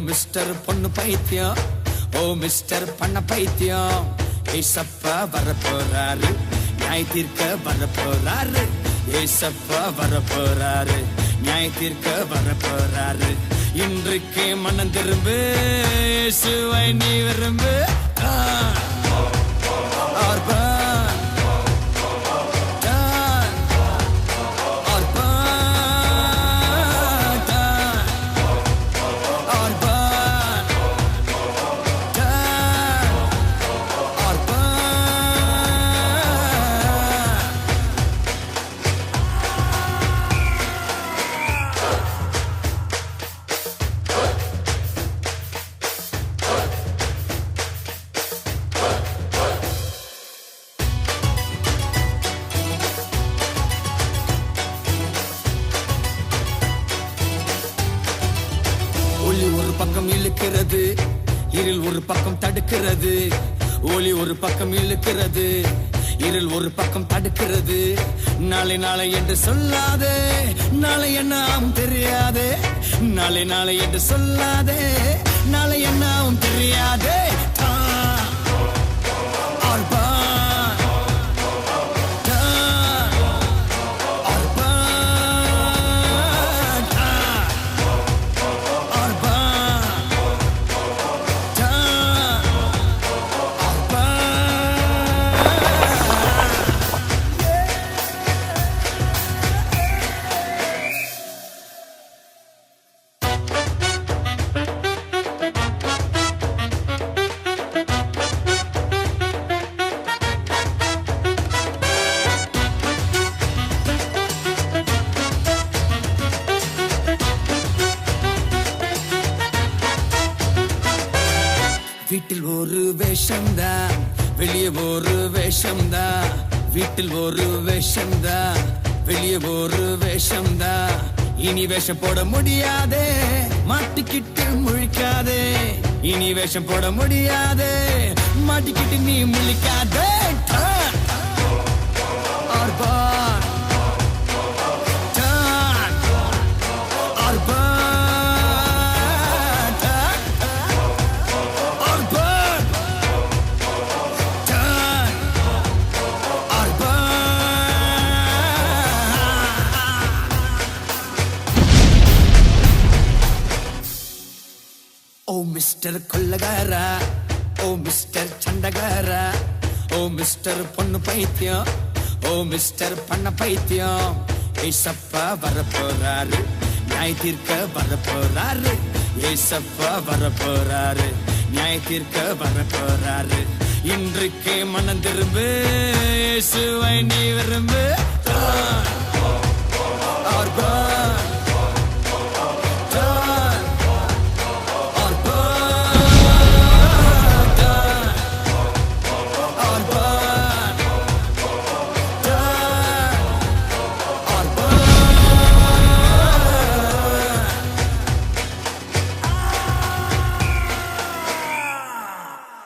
Mister பொண்ணு பைத்தியம், ஓ mister பண்ண பைத்தியம். ஏசப்பா வரப்போறாரு, நியாய தீர்க்க வரப்போறாரு. ஏசப்பா வரப்போறாரு, நியாய தீர்க்க வரப்போறாரு. இன்றைக்கு மனம் திரும்பு, இயேசுவை நீ விரும்பு. ஒளி ஒரு பக்கம் இழுக்கிறது, இருள் ஒரு பக்கம் தடுக்கிறது. ஒளி ஒரு பக்கம் இழுக்கிறது, இருள் ஒரு பக்கம் தடுக்கிறது. நாளை நாளை என்று சொல்லாதே, நாளை என்ன ஆகும் தெரியாதே. நாளை நாளை என்று சொல்லாதே, நாளை என்ன ஆகும் தெரியாதே. வீட்டில் ஒரு வேஷம்தான், வெளியே ஒரு வேஷம்தான். வீட்டில் ஒரு வேஷம்தான், வெளியே ஒரு வேஷம்தான். இனி வேஷம் போட முடியாதே, மாட்டிக்கிட்டு முழிக்காதே. இனி வேஷம் போட முடியாதே, மாட்டிக்கிட்டு நீ முழிக்காதே. ஓ மிஸ்டர் கொள்ளகாரா, ஓ மிஸ்டர் சண்டகாரா, ஓ மிஸ்டர் பொண்ணு பைத்தியம், ஓ மிஸ்டர் பண்ண பைத்தியம். ஏசப்பா வரப்போறாரு, நியாய தீர்க்க வரப்போறாரு. ஏசப்பா வரப்போறாரு, நியாய தீர்க்க வரப்போறாரு. இன்றைக்கு மனம் திரும்பு, இயேசுவை நீ விரும்பு.